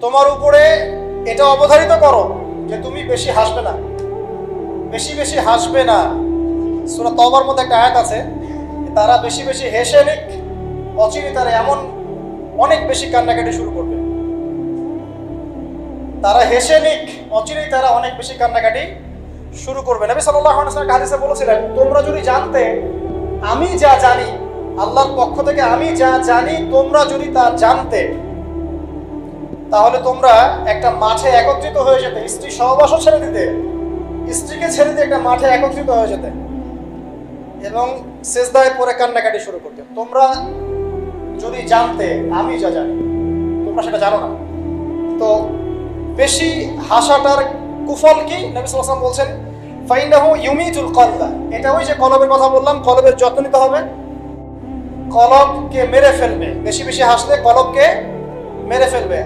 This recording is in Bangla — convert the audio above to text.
তোমার উপরে এটা অবধারিত করো যে তুমি বেশি হাসবে না, বেশি বেশি হাসবে না। সূরা তওবার মধ্যে একটা আয়াত আছে, তারা বেশি বেশি হেসে নিক, অচিরে তারা এমন অনেক বেশি কান্নাকাটি শুরু করবে। তারা হেসে নিক, অচিরেই তারা অনেক বেশি কান্নাকাটি শুরু করবে। নবী সাল্লাল্লাহু আলাইহি ওয়াসাল্লাম হাদিসে বলেছিলেন, তোমরা যদি জানতে আমি যা জানি, আল্লাহর পক্ষ থেকে আমি যা জানি তোমরা যদি তা জানতে, তাহলে তোমরা একটা মাঠে একত্রিত হয়ে যেতে, স্ত্রী সহবাসও ছেড়ে দিতে, স্ত্রীকে ছেড়ে দিয়ে একটা মাঠে একত্রিত হয়ে যেতে এবং সিজদায় পড়ে কান্নাকাটি শুরু করতে। তোমরা যদি জানতে আমি যা জানি, তোমরা সেটা জানো না। তো বেশি হাসাটার কুফল কি? নবী সাল্লাল্লাহু আলাইহি ওয়াসাল্লাম বলছেন, ফাইন্নাহু ইউমিতুল কলবা। এটা ওই যে কলবের কথা বললাম, কলবের যত্ন নিতে হবে, কলবকে মেরে ফেলবে। বেশি বেশি হাসলে কলবকে মেরে ফেলবে।